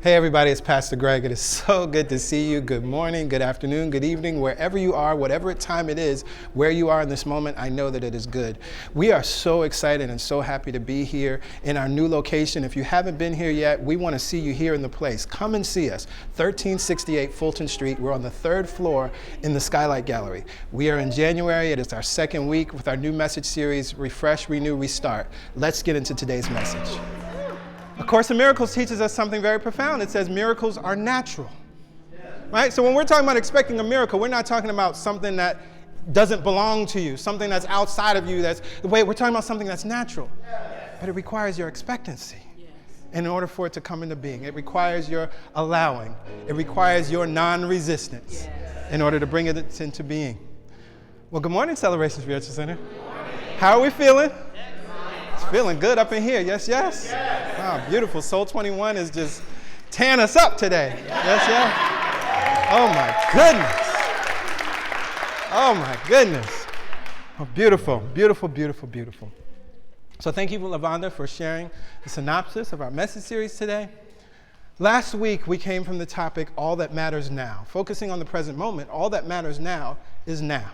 Hey everybody, it's Pastor Greg. It is so good to see you. Good morning, good afternoon, good evening, wherever you are, whatever time it is, where you are in this moment, I know that it is good. We are so excited and so happy to be here in our new location. If you haven't been here yet, we want to see you here in the place. Come and see us, 1368 Fulton Street. We're on the third floor in the Skylight Gallery. We are in January. It is our second week with our new message series, Refresh, Renew, Restart. Let's get into today's message. A Course in Miracles teaches us something very profound. It says miracles are natural, right? So when we're talking about expecting a miracle, we're not talking about something that doesn't belong to you, something that's outside of you. That's the way we're talking about something that's natural, but it requires your expectancy in order for it to come into being. It requires your allowing. It requires your non-resistance in order to bring it into being. Well, good morning, Celebration Spiritual Center. How are we feeling? Feeling good up in here, yes, yes? Oh, beautiful. Soul 21 is just tearing us up today. Yes, yes? Oh, my goodness. Oh, my goodness. Oh, beautiful, beautiful, beautiful, beautiful. So thank you, Lavonda, for sharing the synopsis of our message series today. Last week, we came from the topic, All That Matters Now. Focusing on the present moment, all that matters now is now.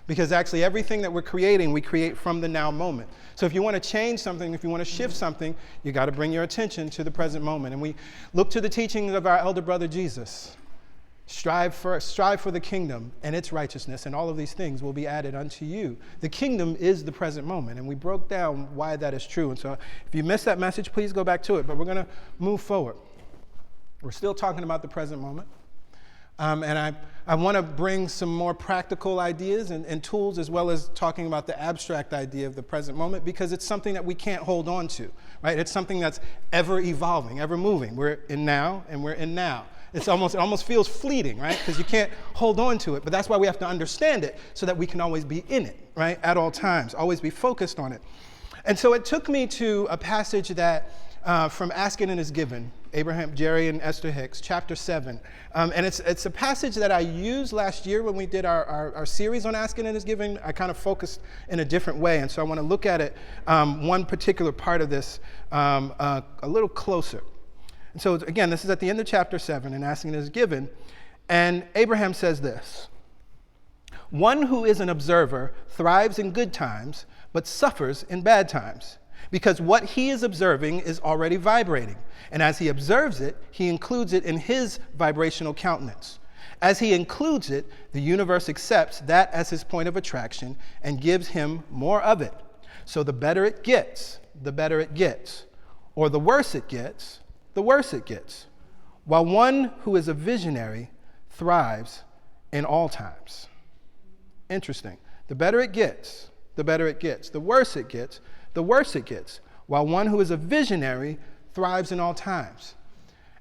Because actually everything that we're creating, we create from the now moment. So if you want to change something, if you want to shift something, you got to bring your attention to the present moment. And we look to the teachings of our elder brother Jesus. Strive for the kingdom and its righteousness, and all of these things will be added unto you. The kingdom is the present moment, and we broke down why that is true. And so if you missed that message, please go back to it. But we're going to move forward. We're still talking about the present moment. And I want to bring some more practical ideas and tools, as well as talking about the abstract idea of the present moment, because it's something that we can't hold on to, right? It's something that's ever evolving, ever moving. We're in now and we're in now. It almost feels fleeting, right? Because you can't hold on to it, but that's why we have to understand it so that we can always be in it, right? At all times, always be focused on it. And so it took me to a passage that from Asking and Is Given, Jerry and Esther Hicks, chapter 7. And it's a passage that I used last year when we did our series on Asking and Is Given. I kind of focused in a different way, and so I want to look at it, one particular part of this, a little closer. And so again, this is at the end of chapter 7, and Asking and Is Given. And Abraham says this: "One who is an observer thrives in good times, but suffers in bad times, because what he is observing is already vibrating. And as he observes it, he includes it in his vibrational countenance. As he includes it, the universe accepts that as his point of attraction and gives him more of it. So the better it gets, the better it gets. Or the worse it gets, the worse it gets. While one who is a visionary thrives in all times." Interesting. The better it gets, the better it gets. The worse it gets, the worse it gets, while one who is a visionary thrives in all times.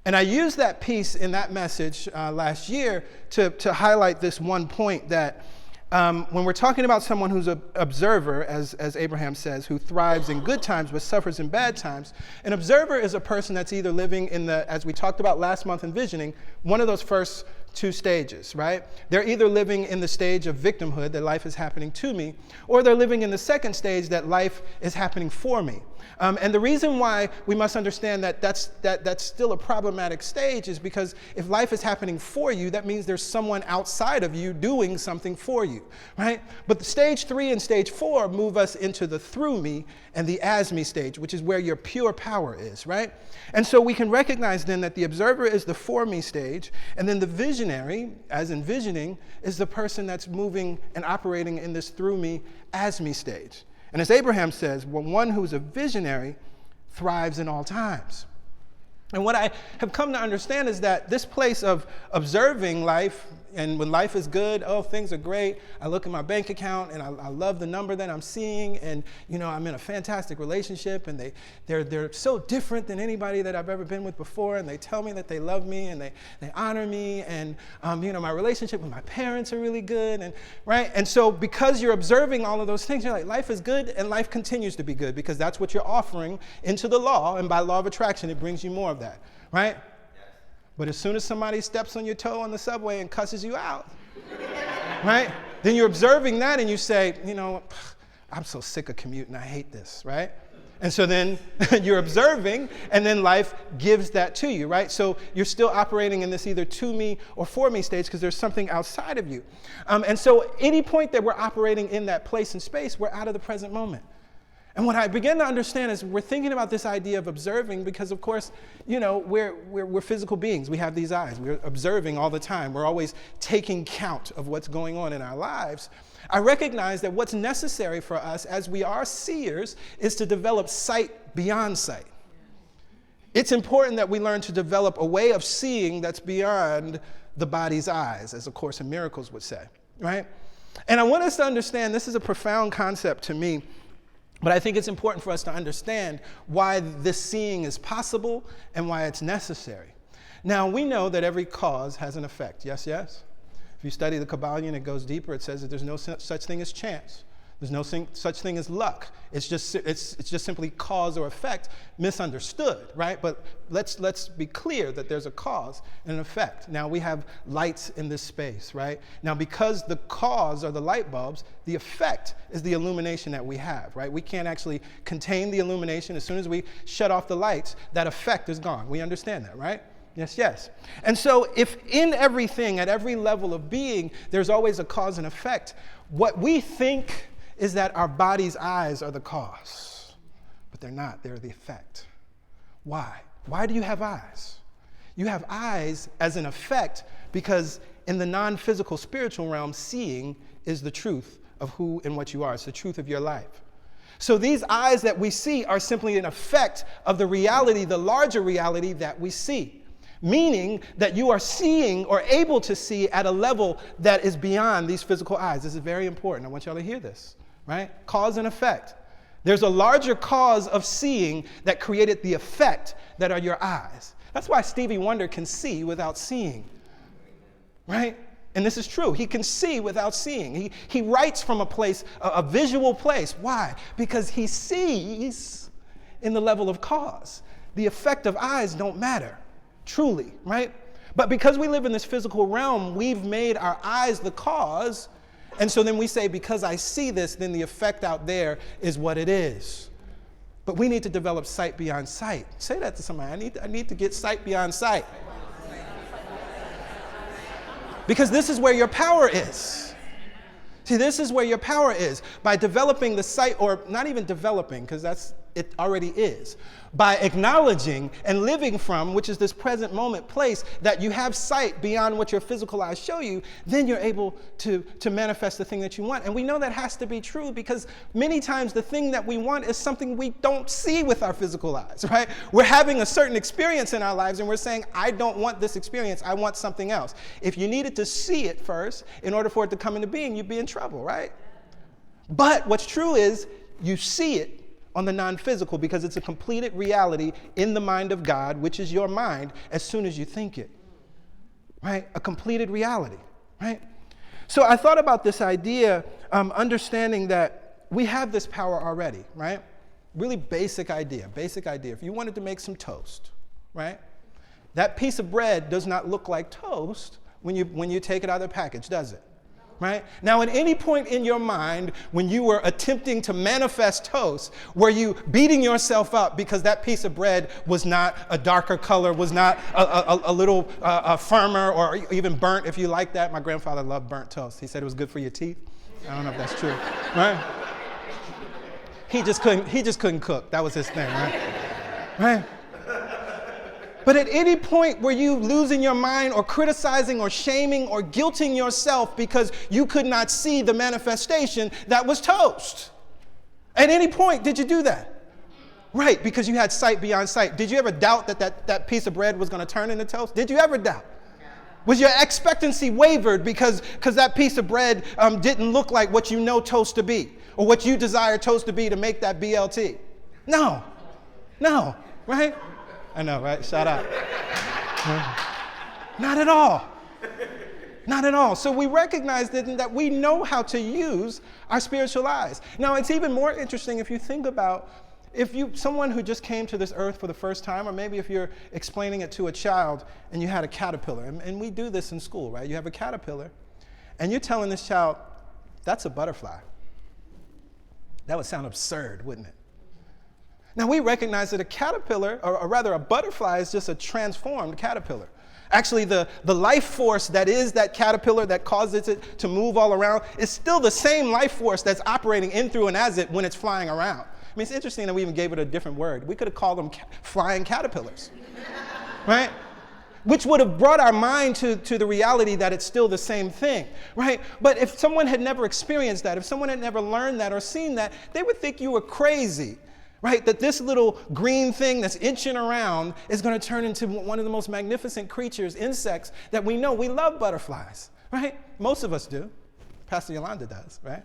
And I used that piece in that message last year to highlight this one point, that when we're talking about someone who's an observer, as Abraham says, who thrives in good times but suffers in bad times, an observer is a person that's either living in the, as we talked about last month in visioning, one of those first two stages, right? They're either living in the stage of victimhood, that life is happening to me, or they're living in the second stage, that life is happening for me. And the reason why we must understand that that's still a problematic stage is because if life is happening for you, that means there's someone outside of you doing something for you, right? But the stage 3 and stage 4 move us into the through me and the as me stage, which is where your pure power is, right? And so we can recognize then that the observer is the for me stage, and then the visionary, as in visioning, is the person that's moving and operating in this through me, as me stage. And as Abraham says, well, one who's a visionary thrives in all times. And what I have come to understand is that this place of observing life, and when life is good, oh, things are great. I look at my bank account and I love the number that I'm seeing, and I'm in a fantastic relationship, and they're so different than anybody that I've ever been with before, and they tell me that they love me and they honor me, and my relationship with my parents are really good, and right? And so because you're observing all of those things, you're like, life is good, and life continues to be good, because that's what you're offering into the law, and by law of attraction, it brings you more of that, right? But as soon as somebody steps on your toe on the subway and cusses you out, right? Then you're observing that and you say, I'm so sick of commuting. I hate this, right? And so then you're observing, and then life gives that to you, right? So you're still operating in this either to me or for me stage because there's something outside of you. And so any point that we're operating in that place and space, we're out of the present moment. And what I begin to understand is we're thinking about this idea of observing because, of course, you know, we're physical beings. We have these eyes. We're observing all the time. We're always taking count of what's going on in our lives. I recognize that what's necessary for us as we are seers is to develop sight beyond sight. It's important that we learn to develop a way of seeing that's beyond the body's eyes, as A Course in Miracles would say, right? And I want us to understand, this is a profound concept to me, but I think it's important for us to understand why this seeing is possible and why it's necessary. Now, we know that every cause has an effect. Yes, yes? If you study the Kabbalion, it goes deeper. It says that there's no such thing as chance. There's no such thing as luck. It's just simply cause or effect, misunderstood, right? But let's be clear that there's a cause and an effect. Now, we have lights in this space, right? Now, because the cause are the light bulbs, the effect is the illumination that we have, right? We can't actually contain the illumination. As soon as we shut off the lights, that effect is gone. We understand that, right? Yes, yes. And so if in everything, at every level of being, there's always a cause and effect, what we think is that our body's eyes are the cause. But they're not. They're the effect. Why? Why do you have eyes? You have eyes as an effect because in the non-physical spiritual realm, seeing is the truth of who and what you are. It's the truth of your life. So these eyes that we see are simply an effect of the reality, the larger reality that we see. Meaning that you are seeing or able to see at a level that is beyond these physical eyes. This is very important. I want y'all to hear this, right? Cause and effect. There's a larger cause of seeing that created the effect that are your eyes. That's why Stevie Wonder can see without seeing, right? And this is true. He can see without seeing. He writes from a place, a visual place. Why? Because he sees in the level of cause. The effect of eyes don't matter. Truly, right? But because we live in this physical realm, we've made our eyes the cause. And so then we say, because I see this, then the effect out there is what it is. But we need to develop sight beyond sight. Say that to somebody. I need to get sight beyond sight. Because this is where your power is. See, this is where your power is. By developing the sight, or not even developing, because it already is. By acknowledging and living from, which is this present moment place, that you have sight beyond what your physical eyes show you, then you're able to manifest the thing that you want. And we know that has to be true because many times the thing that we want is something we don't see with our physical eyes, right? We're having a certain experience in our lives and we're saying, I don't want this experience, I want something else. If you needed to see it first in order for it to come into being, you'd be in trouble, right? But what's true is you see it on the non-physical because it's a completed reality in the mind of God, which is your mind, as soon as you think it, right? A completed reality, right? So I thought about this idea, understanding that we have this power already, right? Really basic idea. If you wanted to make some toast, right? That piece of bread does not look like toast when you take it out of the package, does it? Right? Now, at any point in your mind, when you were attempting to manifest toast, were you beating yourself up because that piece of bread was not a darker color, was not a little firmer or even burnt, if you like that? My grandfather loved burnt toast. He said it was good for your teeth. I don't know if that's true, right? He just couldn't cook. That was his thing, right? Right? But at any point were you losing your mind or criticizing or shaming or guilting yourself because you could not see the manifestation that was toast? At any point did you do that? Right, because you had sight beyond sight. Did you ever doubt that piece of bread was going to turn into toast? Did you ever doubt? Was your expectancy wavered because that piece of bread didn't look like what you know toast to be or what you desire toast to be to make that BLT? No, right? I know, right? Shout out. Not at all. Not at all. So we recognize that we know how to use our spiritual eyes. Now, it's even more interesting if you think about someone who just came to this earth for the first time, or maybe if you're explaining it to a child and you had a caterpillar, and we do this in school, right? You have a caterpillar, and you're telling this child, that's a butterfly. That would sound absurd, wouldn't it? Now we recognize that a caterpillar, or rather a butterfly, is just a transformed caterpillar. Actually, the life force that is that caterpillar that causes it to move all around is still the same life force that's operating in, through, and as it when it's flying around. I mean, it's interesting that we even gave it a different word. We could have called them flying caterpillars, right? Which would have brought our mind to the reality that it's still the same thing, right? But if someone had never experienced that, if someone had never learned that or seen that, they would think you were crazy, right? That this little green thing that's inching around is going to turn into one of the most magnificent creatures, insects, that we know. We love butterflies, right? Most of us do. Pastor Yolanda does, right?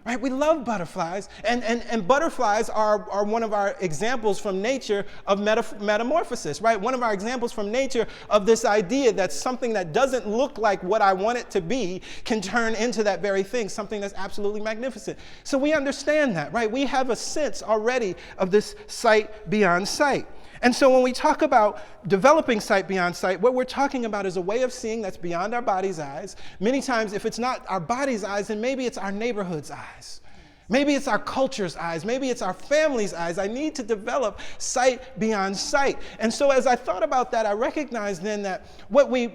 Right? We love butterflies, and butterflies are one of our examples from nature of metamorphosis, right? One of our examples from nature of this idea that something that doesn't look like what I want it to be can turn into that very thing, something that's absolutely magnificent. So we understand that, right? We have a sense already of this sight beyond sight. And so when we talk about developing sight beyond sight, what we're talking about is a way of seeing that's beyond our body's eyes. Many times, if it's not our body's eyes, then maybe it's our neighborhood's eyes. Maybe it's our culture's eyes. Maybe it's our family's eyes. I need to develop sight beyond sight. And so as I thought about that, I recognized then that what we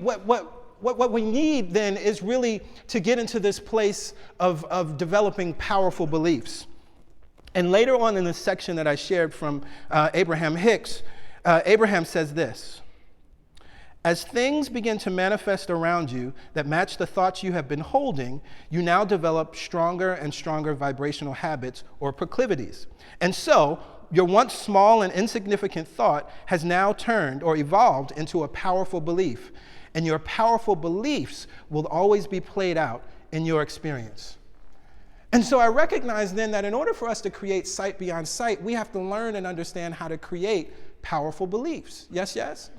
need then is really to get into this place of developing powerful beliefs. And later on in this section that I shared from Abraham-Hicks, Abraham says this: as things begin to manifest around you that match the thoughts you have been holding, you now develop stronger and stronger vibrational habits or proclivities. And so, your once small and insignificant thought has now turned or evolved into a powerful belief. And your powerful beliefs will always be played out in your experience. And so I recognize then that in order for us to create sight beyond sight, we have to learn and understand how to create powerful beliefs. Yes, yes?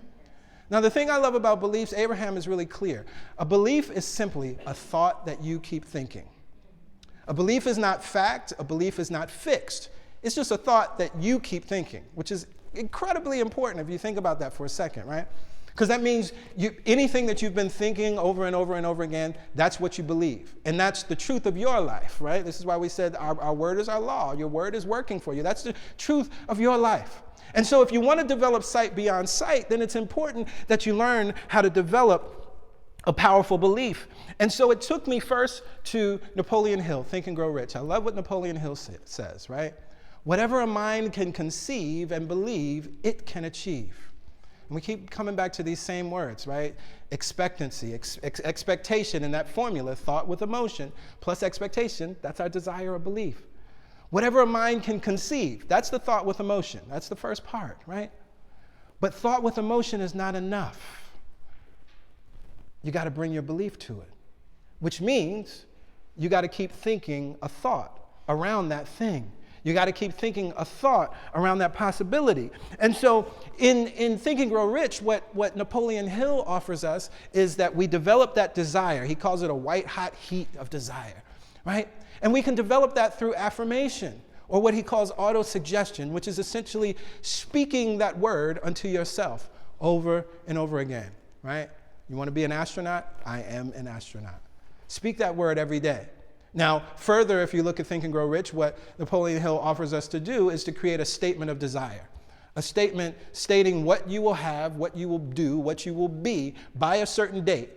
Now, the thing I love about beliefs, Abraham is really clear. A belief is simply a thought that you keep thinking. A belief is not fact. A belief is not fixed. It's just a thought that you keep thinking, which is incredibly important if you think about that for a second, right? Because that means anything that you've been thinking over and over and over again, that's what you believe. And that's the truth of your life, right? This is why we said our word is our law. Your word is working for you. That's the truth of your life. And so if you want to develop sight beyond sight, then it's important that you learn how to develop a powerful belief. And so it took me first to Napoleon Hill, Think and Grow Rich. I love what Napoleon Hill says, right? Whatever a mind can conceive and believe, it can achieve. And we keep coming back to these same words, right? Expectancy, expectation in that formula, thought with emotion, plus expectation, that's our desire or belief. Whatever a mind can conceive, that's the thought with emotion. That's the first part, right? But thought with emotion is not enough. You got to bring your belief to it, which means you got to keep thinking a thought around that thing. You got to keep thinking a thought around that possibility. And so in Think and Grow Rich, what Napoleon Hill offers us is that we develop that desire. He calls it a white hot heat of desire, right? And we can develop that through affirmation, or what he calls autosuggestion, which is essentially speaking that word unto yourself over and over again, right? You want to be an astronaut? I am an astronaut. Speak that word every day. Now, further, if you look at Think and Grow Rich, what Napoleon Hill offers us to do is to create a statement of desire. A statement stating what you will have, what you will do, what you will be by a certain date,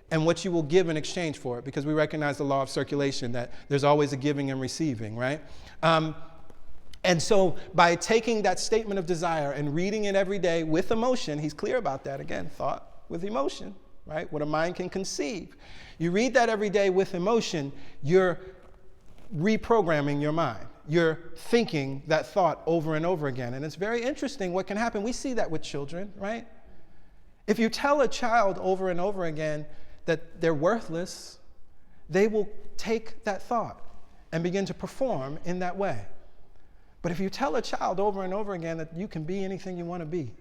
and what you will give in exchange for it, because we recognize the law of circulation, that there's always a giving and receiving, right? And so by taking that statement of desire and reading it every day with emotion, he's clear about that, again, thought with emotion, right? What a mind can conceive. You read that every day with emotion, you're reprogramming your mind. You're thinking that thought over and over again. And it's very interesting what can happen. We see that with children, right? If you tell a child over and over again that they're worthless, they will take that thought and begin to perform in that way. But if you tell a child over and over again that you can be anything you want to be,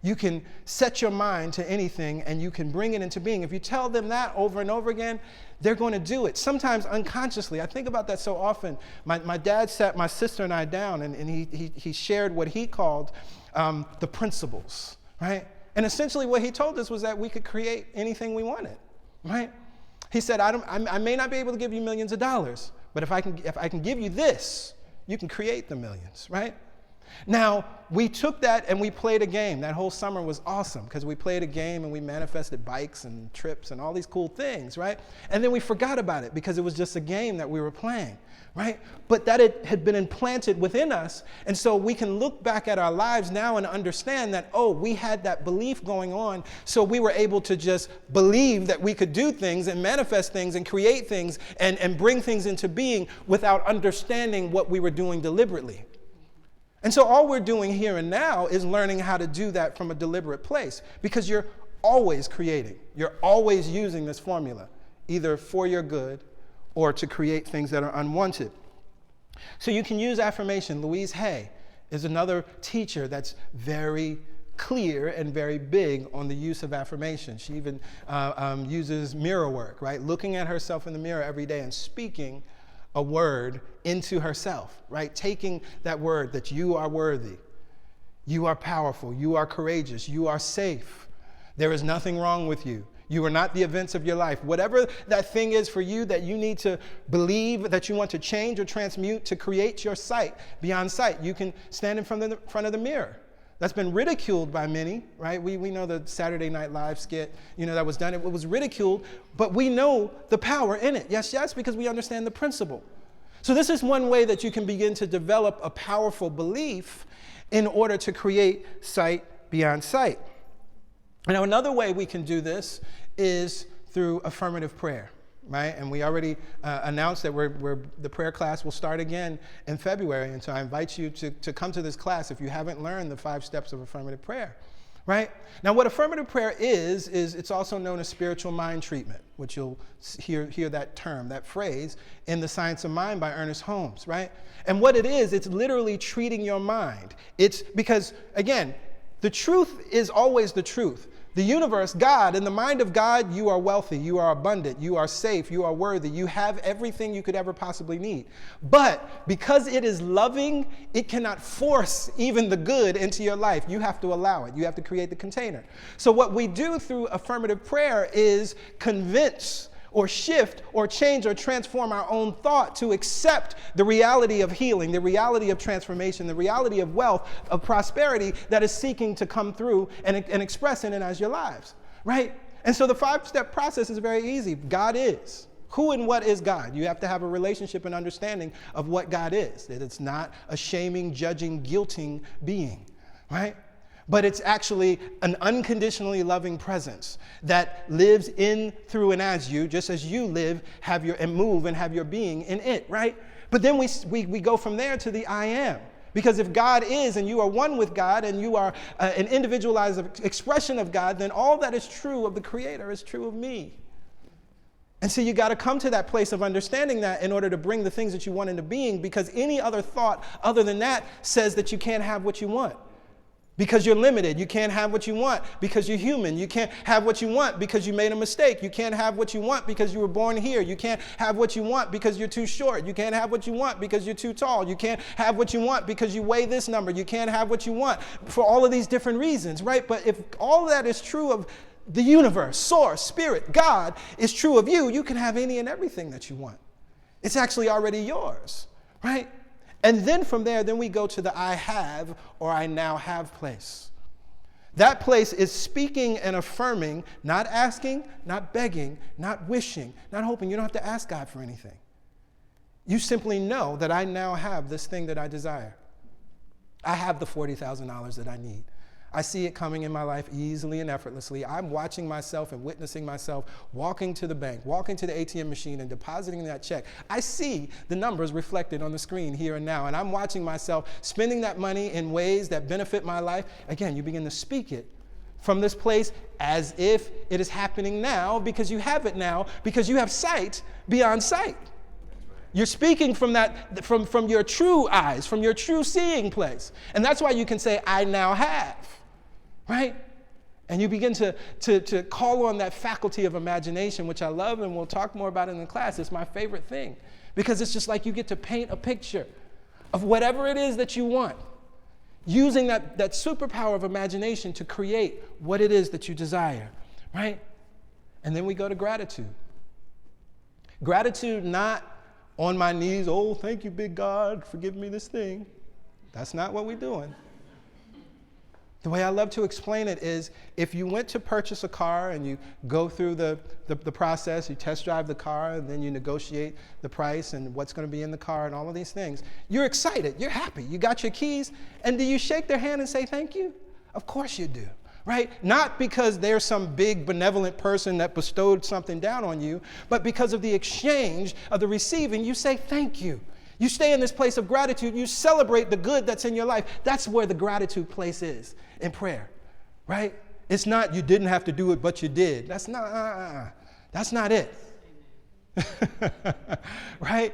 you can set your mind to anything and you can bring it into being. If you tell them that over and over again, they're going to do it, sometimes unconsciously. I think about that so often. My dad sat my sister and I down, and he shared what he called the principles, right? And essentially what he told us was that we could create anything we wanted, right? He said, I may not be able to give you millions of dollars, but if I can give you this, you can create the millions, right? Now, we took that and we played a game. That whole summer was awesome because we played a game and we manifested bikes and trips and all these cool things, right? And then we forgot about it because it was just a game that we were playing, right? But that it had been implanted within us. And so we can look back at our lives now and understand that, oh, we had that belief going on. So we were able to just believe that we could do things and manifest things and create things and bring things into being without understanding what we were doing deliberately. And so all we're doing here and now is learning how to do that from a deliberate place, because you're always creating. You're always using this formula, either for your good or to create things that are unwanted. So you can use affirmation. Louise Hay is another teacher that's very clear and very big on the use of affirmation. She even uses mirror work, right? Looking at herself in the mirror every day and speaking a word into herself, right? Taking that word that you are worthy, you are powerful, you are courageous, you are safe, there is nothing wrong with you, you are not the events of your life. Whatever that thing is for you that you need to believe, that you want to change or transmute to create your sight beyond sight, you can stand in front of the mirror. That's been ridiculed by many, right? We know the Saturday Night Live skit, that was done. It was ridiculed, but we know the power in it. Yes, because we understand the principle. So this is one way that you can begin to develop a powerful belief in order to create sight beyond sight. Now, another way we can do this is through affirmative prayer. Right? And we already announced that the prayer class will start again in February. And so I invite you to come to this class if you haven't learned the 5 steps of affirmative prayer. Right? Now, what affirmative prayer is it's also known as spiritual mind treatment, which you'll hear that term, that phrase, in The Science of Mind by Ernest Holmes. Right? And what it is, it's literally treating your mind. It's because, again, the truth is always the truth. The universe, God, in the mind of God, you are wealthy, you are abundant, you are safe, you are worthy, you have everything you could ever possibly need. But because it is loving, it cannot force even the good into your life. You have to allow it. You have to create the container. So what we do through affirmative prayer is convince or shift or change or transform our own thought to accept the reality of healing, the reality of transformation, the reality of wealth, of prosperity that is seeking to come through and express in it as your lives, right? And so the 5-step process is very easy. God is. Who and what is God? You have to have a relationship and understanding of what God is, that it's not a shaming, judging, guilting being, right? But it's actually an unconditionally loving presence that lives in, through, and as you, just as you live, and move and have your being in it, right? But then we go from there to the I am. Because if God is and you are one with God and you are an individualized expression of God, then all that is true of the Creator is true of me. And so you got to come to that place of understanding that in order to bring the things that you want into being, because any other thought other than that says that you can't have what you want. Because you're limited. You can't have what you want because you're human. You can't have what you want because you made a mistake. You can't have what you want because you were born here. You can't have what you want because you're too short. You can't have what you want because you're too tall. You can't have what you want because you weigh this number. You can't have what you want for all of these different reasons, right? But if all that is true of the universe, source, spirit, God is true of you, you can have any and everything that you want. It's actually already yours, right? And then from there, we go to the I have or I now have place. That place is speaking and affirming, not asking, not begging, not wishing, not hoping. You don't have to ask God for anything. You simply know that I now have this thing that I desire. I have the $40,000 that I need. I see it coming in my life easily and effortlessly. I'm watching myself and witnessing myself walking to the bank, walking to the ATM machine and depositing that check. I see the numbers reflected on the screen here and now, and I'm watching myself spending that money in ways that benefit my life. Again, you begin to speak it from this place as if it is happening now, because you have it now, because you have sight beyond sight. You're speaking from that, from your true eyes, from your true seeing place. And that's why you can say, I now have. Right? And you begin to call on that faculty of imagination, which I love, and we'll talk more about it in the class. It's my favorite thing, because it's just like you get to paint a picture of whatever it is that you want, using that superpower of imagination to create what it is that you desire, right? And then we go to gratitude. Gratitude, not on my knees, oh, thank you, big God, for giving me this thing. That's not what we're doing. The way I love to explain it is, if you went to purchase a car and you go through the process, you test drive the car, and then you negotiate the price and what's going to be in the car and all of these things, you're excited, you're happy, you got your keys, and do you shake their hand and say thank you? Of course you do, right? Not because they're some big benevolent person that bestowed something down on you, but because of the exchange of the receiving, you say thank you. You stay in this place of gratitude. You celebrate the good that's in your life. That's where the gratitude place is in prayer, right? It's not you didn't have to do it, but you did. That's not it, right?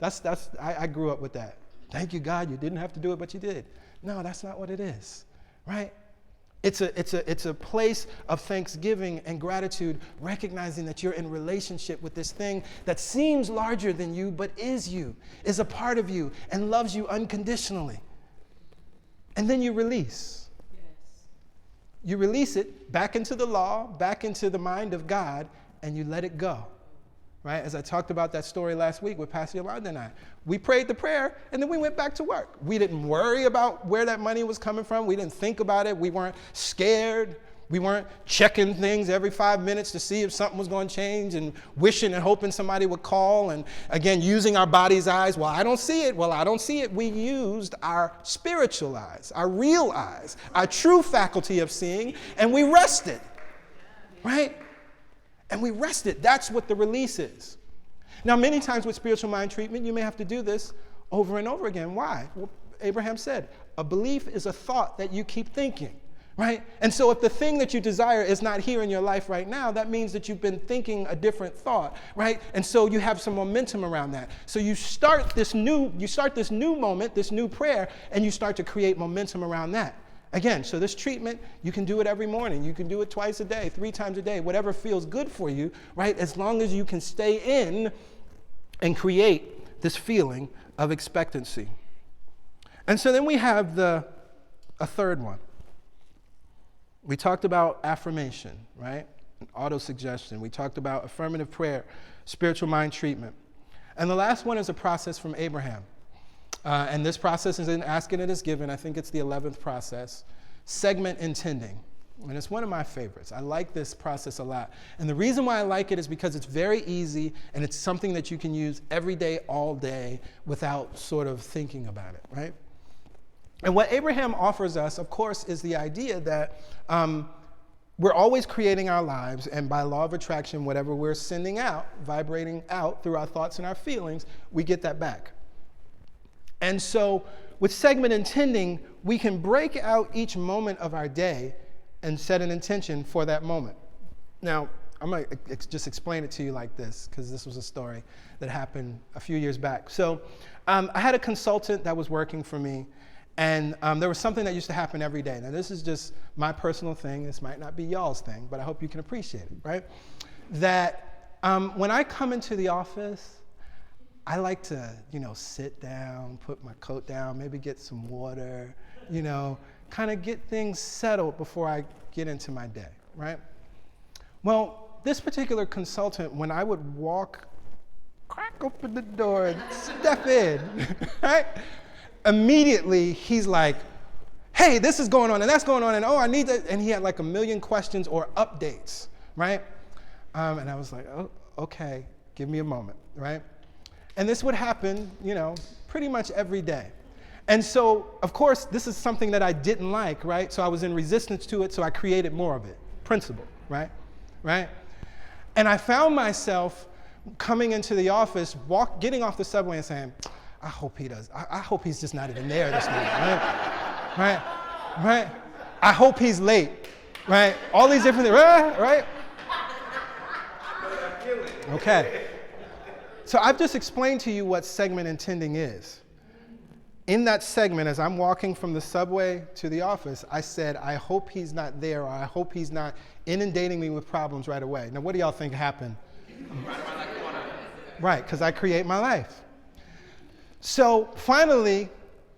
I grew up with that. Thank you, God, you didn't have to do it, but you did. No, that's not what it is, right? It's a place of thanksgiving and gratitude, recognizing that you're in relationship with this thing that seems larger than you, but is you, is a part of you, and loves you unconditionally. And then you release. Yes. You release it back into the law, back into the mind of God, and you let it go. Right? As I talked about that story last week with Pastor Yolanda and I. We prayed the prayer, and then we went back to work. We didn't worry about where that money was coming from. We didn't think about it. We weren't scared. We weren't checking things every 5 minutes to see if something was going to change and wishing and hoping somebody would call. And again, using our body's eyes. Well, I don't see it. Well, I don't see it. We used our spiritual eyes, our real eyes, our true faculty of seeing, and we rested. Right? And we rested. That's what the release is. Now, many times with spiritual mind treatment, you may have to do this over and over again. Why? Well, Abraham said, a belief is a thought that you keep thinking, right? And so if the thing that you desire is not here in your life right now, that means that you've been thinking a different thought, right? And so you have some momentum around that. So you start this new moment, this new prayer, and you start to create momentum around that. Again, so this treatment, you can do it every morning. You can do it twice a day, 3 times a day, whatever feels good for you, right? As long as you can stay in and create this feeling of expectancy. And so then we have a third one. We talked about affirmation, right? Auto-suggestion. We talked about affirmative prayer, spiritual mind treatment. And the last one is a process from Abraham. And this process is in Asking It Is Given. I think it's the 11th process. Segment intending. And it's one of my favorites. I like this process a lot. And the reason why I like it is because it's very easy and it's something that you can use every day, all day, without sort of thinking about it, right? And what Abraham offers us, of course, is the idea that we're always creating our lives, and by law of attraction, whatever we're sending out, vibrating out through our thoughts and our feelings, we get that back. And so with segment intending, we can break out each moment of our day and set an intention for that moment. Now, I'm going to just explain it to you like this, because this was a story that happened a few years back. So I had a consultant that was working for me, and there was something that used to happen every day. Now, this is just my personal thing. This might not be y'all's thing, but I hope you can appreciate it, right? That when I come into the office, I like to, sit down, put my coat down, maybe get some water, kind of get things settled before I get into my day, right? Well, this particular consultant, when I would crack open the door and step in, right? Immediately, he's like, hey, this is going on, and that's going on, and oh, I need that. And he had like a million questions or updates, right? And I was like, oh, okay, give me a moment, right? And this would happen, pretty much every day. And so, of course, this is something that I didn't like, right? So I was in resistance to it, so I created more of it. Principle, right? Right? And I found myself coming into the office, getting off the subway and saying, I hope he does. I hope he's just not even there this morning, right? Right? Right? I hope he's late, right? All these different things, right? Okay. So I've just explained to you what segment intending is. In that segment, as I'm walking from the subway to the office, I said, I hope he's not there, or I hope he's not inundating me with problems right away. Now, what do y'all think happened? Right, because I create my life. So finally,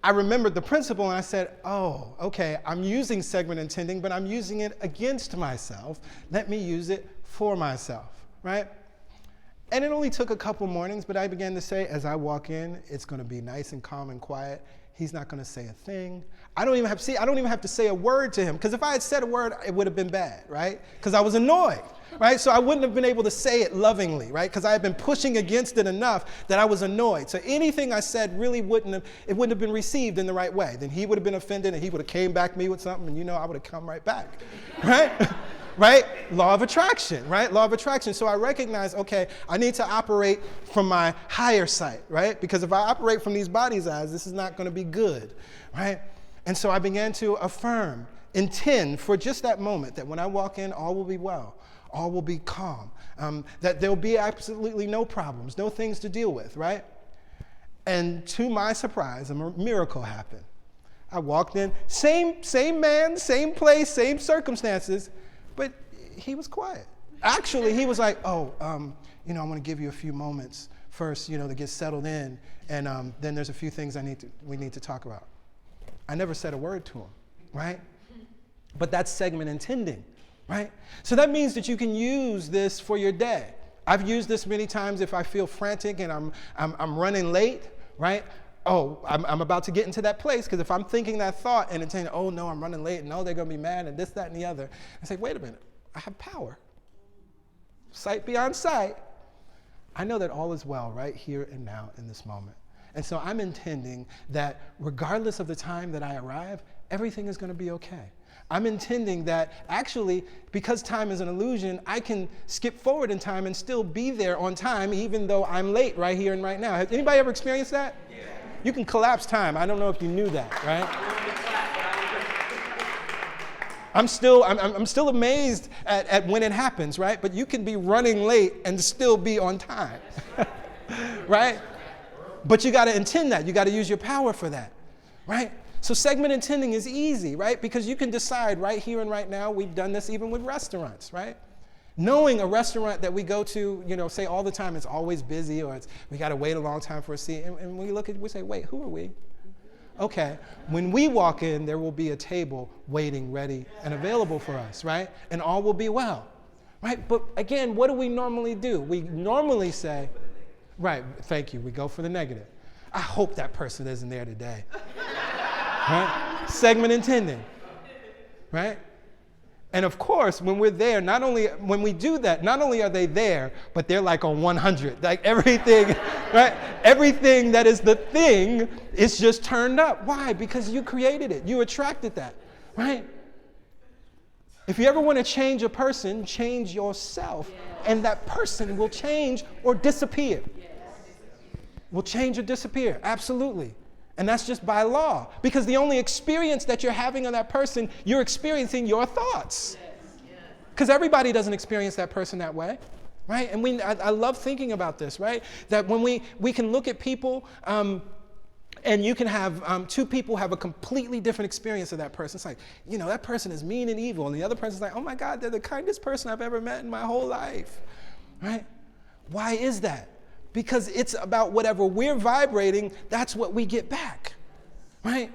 I remembered the principle, and I said, oh, okay, I'm using segment intending, but I'm using it against myself. Let me use it for myself, right? And it only took a couple mornings, but I began to say, as I walk in, it's going to be nice and calm and quiet. He's not going to say a thing. I don't even have to say a word to him, because if I had said a word, it would have been bad, right? Because I was annoyed, right? So I wouldn't have been able to say it lovingly, right? Because I had been pushing against it enough that I was annoyed. So anything I said really wouldn't have been received in the right way. Then he would have been offended, and he would have came back to me with something, and I would have come right back, right? Right? Law of attraction, right? Law of attraction. So I recognize, okay, I need to operate from my higher sight, right? Because if I operate from these body's eyes, this is not going to be good, right? And so I began to affirm, intend for just that moment that when I walk in, all will be well, all will be calm, that there'll be absolutely no problems, no things to deal with, right? And to my surprise, a miracle happened. I walked in, same man, same place, same circumstances, but he was quiet. Actually, he was like, I want to give you a few moments first, to get settled in, and then there's a few things we need to talk about. I never said a word to him, right? But that's segment intending, right? So that means that you can use this for your day. I've used this many times if I feel frantic and I'm running late, right? I'm about to get into that place, because if I'm thinking that thought and it's saying, oh no, I'm running late, and no, they're going to be mad, and this, that, and the other, I say, wait a minute, I have power. Sight beyond sight. I know that all is well right here and now in this moment. And so I'm intending that regardless of the time that I arrive, everything is going to be okay. I'm intending that actually, because time is an illusion, I can skip forward in time and still be there on time, even though I'm late right here and right now. Has anybody ever experienced that? Yeah. You can collapse time. I don't know if you knew that, right? I'm still amazed at when it happens, right? But you can be running late and still be on time, right? But you got to intend that. You got to use your power for that, right? So segment intending is easy, right? Because you can decide right here and right now. We've done this even with restaurants, right? Knowing a restaurant that we go to, say all the time, it's always busy, or we got to wait a long time for a seat. And we look at it, we say, wait, who are we? Okay, when we walk in, there will be a table waiting, ready, and available for us, right? And all will be well, right? But again, what do we normally do? We normally say, right, thank you, we go for the negative. I hope that person isn't there today, right? Segment intending, right? And of course, when we're there, when we do that, not only are they there, but they're like on 100. Like everything, right? Everything that is the thing is just turned up. Why? Because you created it. You attracted that, right? If you ever want to change a person, change yourself, and that person will change or disappear. Will change or disappear, absolutely. And that's just by law, because the only experience that you're having of that person, you're experiencing your thoughts. Because everybody doesn't experience that person that way, right? And I love thinking about this, right? That when we can look at people, and you can have two people have a completely different experience of that person. It's like, that person is mean and evil, and the other person's like, oh my God, they're the kindest person I've ever met in my whole life, right? Why is that? Because it's about whatever we're vibrating, that's what we get back, right?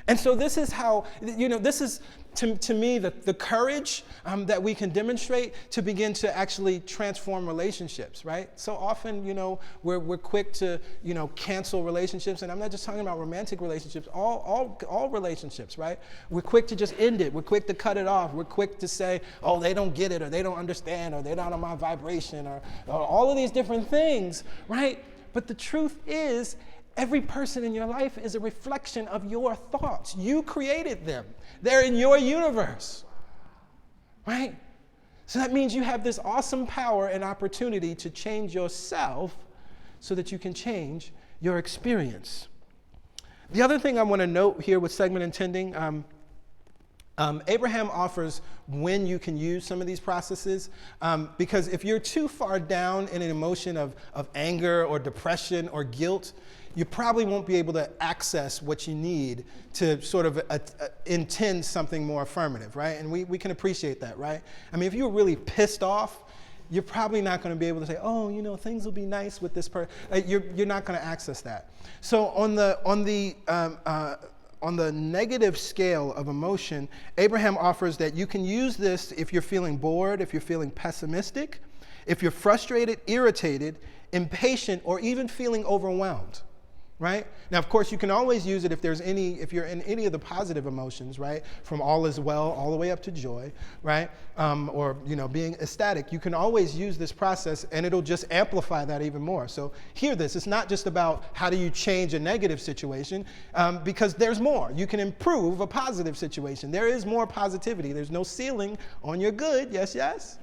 And so this is how, this is, to me, the courage that we can demonstrate to begin to actually transform relationships, right? So often, we're quick to, cancel relationships. And I'm not just talking about romantic relationships, all relationships, right? We're quick to just end it. We're quick to cut it off. We're quick to say, oh, they don't get it, or they don't understand, or they're not on my vibration, or all of these different things, right? But the truth is, every person in your life is a reflection of your thoughts. You created them. They're in your universe, right? So that means you have this awesome power and opportunity to change yourself so that you can change your experience. The other thing I want to note here with segment intending, Abraham offers when you can use some of these processes, because if you're too far down in an emotion of anger or depression or guilt, you probably won't be able to access what you need to sort of intend something more affirmative, right? And we can appreciate that, right? I mean, if you're really pissed off, you're probably not going to be able to say, oh, things will be nice with this person. You're not going to access that. So on the negative scale of emotion, Abraham offers that you can use this if you're feeling bored, if you're feeling pessimistic, if you're frustrated, irritated, impatient, or even feeling overwhelmed, right? Now, of course, you can always use it if you're in any of the positive emotions, right? From all is well all the way up to joy, right? Or, being ecstatic. You can always use this process and it'll just amplify that even more. So hear this. It's not just about how do you change a negative situation, because there's more. You can improve a positive situation. There is more positivity. There's no ceiling on your good. Yes, yes?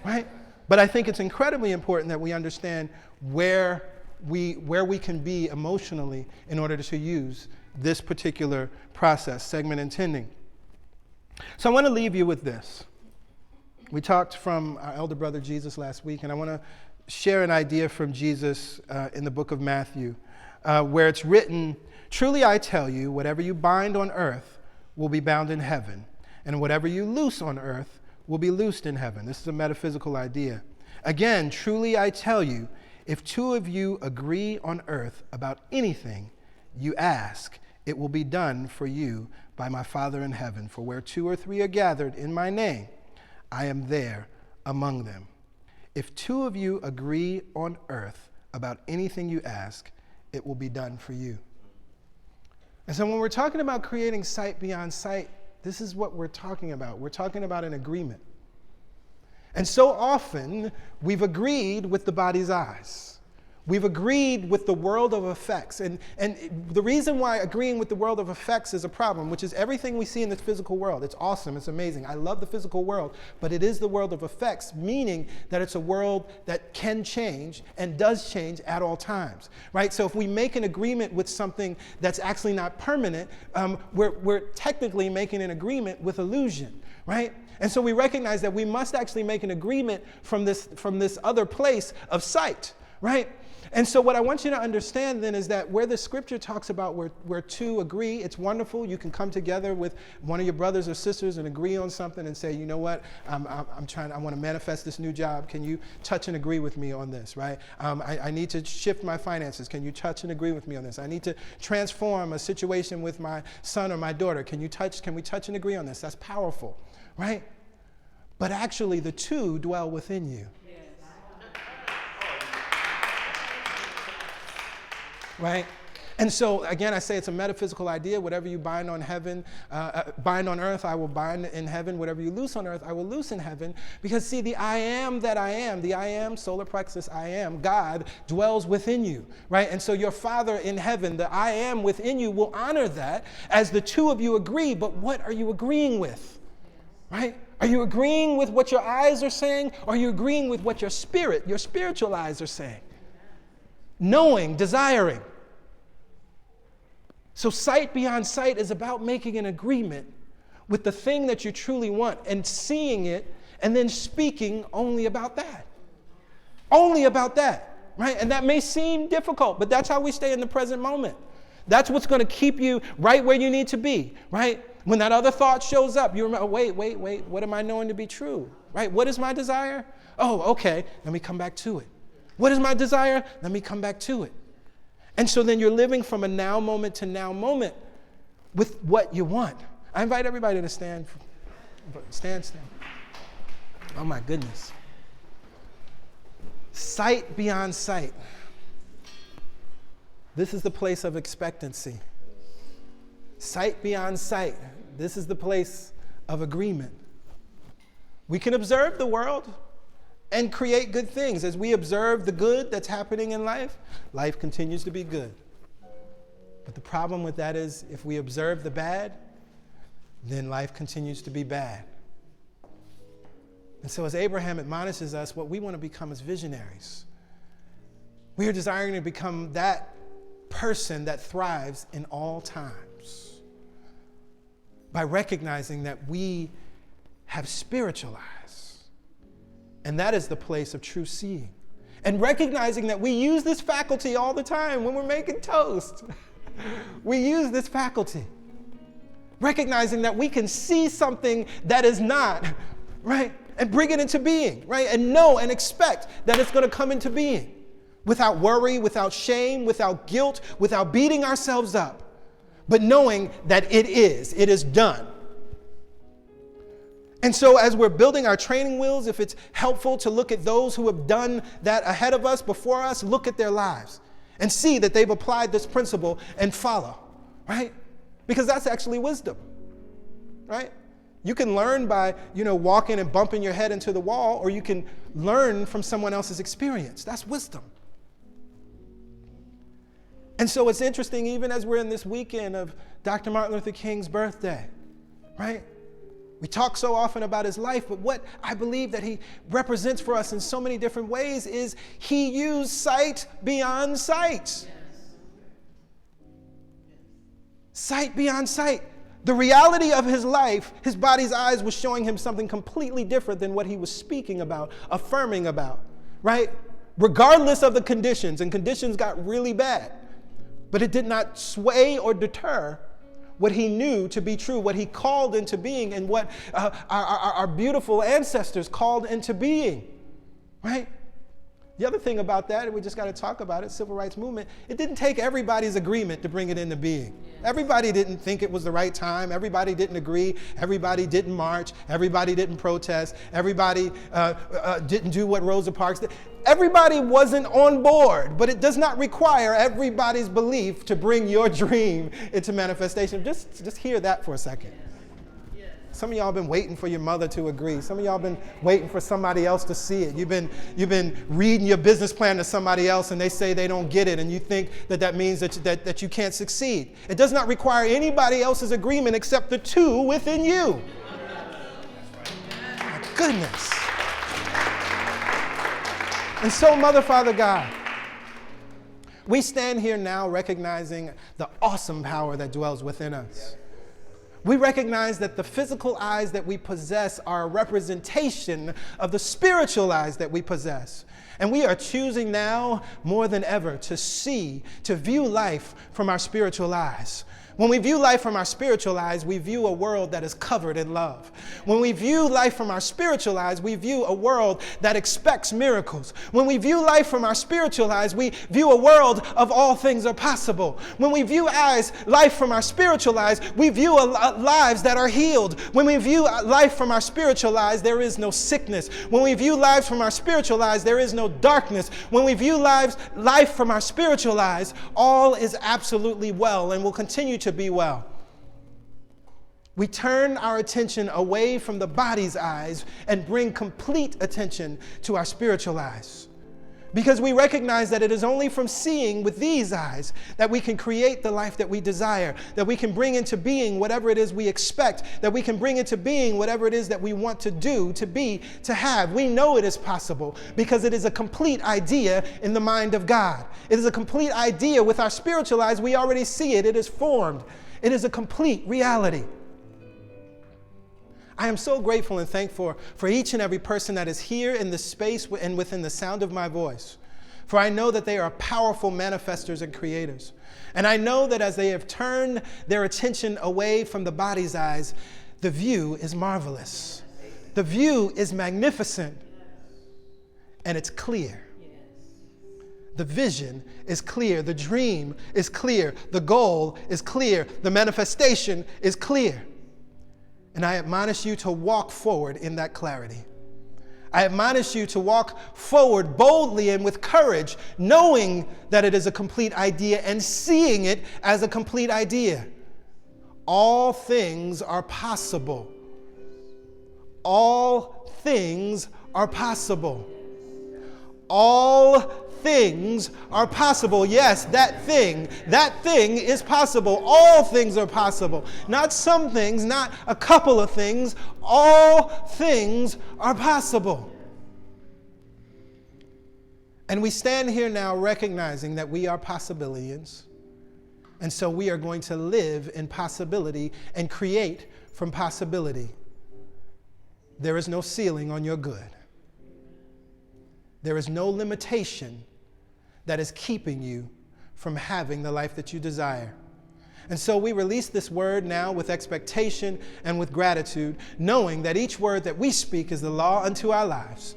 Right? But I think it's incredibly important that we understand where we can be emotionally in order to use this particular process, segment intending. So I want to leave you with this. We talked from our elder brother Jesus last week, and I want to share an idea from Jesus in the book of Matthew, where it's written, "Truly I tell you, whatever you bind on earth will be bound in heaven, and whatever you loose on earth will be loosed in heaven." This is a metaphysical idea. Again, truly I tell you, if two of you agree on earth about anything you ask, it will be done for you by my Father in heaven. For where 2 or 3 are gathered in my name, I am there among them. If 2 of you agree on earth about anything you ask, it will be done for you. And so when we're talking about creating sight beyond sight, this is what we're talking about. We're talking about an agreement. And so often, we've agreed with the body's eyes. We've agreed with the world of effects. And the reason why agreeing with the world of effects is a problem, which is everything we see in this physical world. It's awesome. It's amazing. I love the physical world. But it is the world of effects, meaning that it's a world that can change and does change at all times, right? So if we make an agreement with something that's actually not permanent, we're technically making an agreement with illusion, right? And so we recognize that we must actually make an agreement from this other place of sight, right? And so what I want you to understand then is that where the scripture talks about where 2 agree, it's wonderful. You can come together with one of your brothers or sisters and agree on something and say, you know what, I want to manifest this new job. Can you touch and agree with me on this, right? I need to shift my finances. Can you touch and agree with me on this? I need to transform a situation with my son or my daughter. Can we touch and agree on this? That's powerful, right? But actually the 2 dwell within you. Right? And so, again, I say it's a metaphysical idea. Whatever you bind on earth, I will bind in heaven. Whatever you loose on earth, I will loose in heaven. Because, see, the I am that I am, the I am, solar plexus, I am, God, dwells within you, right? And so your Father in heaven, the I am within you, will honor that as the 2 of you agree. But what are you agreeing with, right? Are you agreeing with what your eyes are saying? Or are you agreeing with what your spiritual eyes are saying? Knowing, desiring. So sight beyond sight is about making an agreement with the thing that you truly want and seeing it and then speaking only about that. Only about that, right? And that may seem difficult, but that's how we stay in the present moment. That's what's going to keep you right where you need to be, right? When that other thought shows up, you remember, wait, what am I knowing to be true, right? What is my desire? Oh, okay, let me come back to it. What is my desire? Let me come back to it. And so then you're living from a now moment to now moment with what you want. I invite everybody to stand. Stand. Oh my goodness. Sight beyond sight. This is the place of expectancy. Sight beyond sight. This is the place of agreement. We can observe the world and create good things. As we observe the good that's happening in life, life continues to be good. But the problem with that is if we observe the bad, then life continues to be bad. And so as Abraham admonishes us, what we want to become is visionaries. We are desiring to become that person that thrives in all times by recognizing that we have spiritual eyes. And that is the place of true seeing. And recognizing that we use this faculty all the time when we're making toast. We use this faculty. Recognizing that we can see something that is not, right? And bring it into being, right? And know and expect that it's going to come into being. Without worry, without shame, without guilt, without beating ourselves up. But knowing that it is done. And so as we're building our training wheels, if it's helpful to look at those who have done that ahead of us, before us, look at their lives and see that they've applied this principle and follow, right? Because that's actually wisdom, right? You can learn by, walking and bumping your head into the wall, or you can learn from someone else's experience. That's wisdom. And so it's interesting, even as we're in this weekend of Dr. Martin Luther King's birthday, right? We talk so often about his life, but what I believe that he represents for us in so many different ways is he used sight beyond sight. Yes. Sight beyond sight. The reality of his life, his body's eyes was showing him something completely different than what he was speaking about, affirming about, right? Regardless of the conditions, and conditions got really bad, but it did not sway or deter what he knew to be true, what he called into being, and what our beautiful ancestors called into being, right? The other thing about that, and we just got to talk about it, civil rights movement, it didn't take everybody's agreement to bring it into being. Everybody didn't think it was the right time. Everybody didn't agree. Everybody didn't march. Everybody didn't protest. Everybody didn't do what Rosa Parks did. Everybody wasn't on board, but it does not require everybody's belief to bring your dream into manifestation. Just hear that for a second. Some of y'all have been waiting for your mother to agree. Some of y'all have been waiting for somebody else to see it. You've been reading your business plan to somebody else, and they say they don't get it, and you think that means that you can't succeed. It does not require anybody else's agreement except the two within you. My goodness. And so, Mother, Father, God, we stand here now recognizing the awesome power that dwells within us. We recognize that the physical eyes that we possess are a representation of the spiritual eyes that we possess. And we are choosing now more than ever to view life from our spiritual eyes. When we view life from our spiritual eyes, we view a world that is covered in love. When we view life from our spiritual eyes, we view a world that expects miracles. When we view life from our spiritual eyes, we view a world of all things are possible. When we view life from our spiritual eyes, we view lives that are healed. When we view life from our spiritual eyes, there is no sickness. When we view lives from our spiritual eyes, there is no darkness. When we view life from our spiritual eyes, all is absolutely well and will continue to be well. We turn our attention away from the body's eyes and bring complete attention to our spiritual eyes. Because we recognize that it is only from seeing with these eyes that we can create the life that we desire, that we can bring into being whatever it is we expect, that we can bring into being whatever it is that we want to do, to be, to have. We know it is possible because it is a complete idea in the mind of God. It is a complete idea with our spiritual eyes. We already see it. It is formed. It is a complete reality. I am so grateful and thankful for each and every person that is here in this space and within the sound of my voice. For I know that they are powerful manifestors and creators. And I know that as they have turned their attention away from the body's eyes, the view is marvelous. The view is magnificent. And it's clear. The vision is clear. The dream is clear. The goal is clear. The manifestation is clear. And I admonish you to walk forward in that clarity. I admonish you to walk forward boldly and with courage, knowing that it is a complete idea and seeing it as a complete idea. All things are possible. All things are possible. All things are possible. Yes, that thing is possible. All things are possible. Not some things, not a couple of things. All things are possible. And we stand here now recognizing that we are possibilians. And so we are going to live in possibility and create from possibility. There is no ceiling on your good. There is no limitation that is keeping you from having the life that you desire. And so we release this word now with expectation and with gratitude, knowing that each word that we speak is the law unto our lives.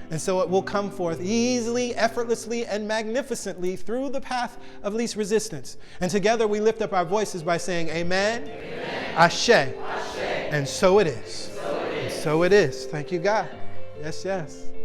And so it will come forth easily, effortlessly, and magnificently through the path of least resistance. And together we lift up our voices by saying, Amen, Amen. Ashe. Ashe. And so it is. So it is. So it is. Thank you, God. Yes, yes.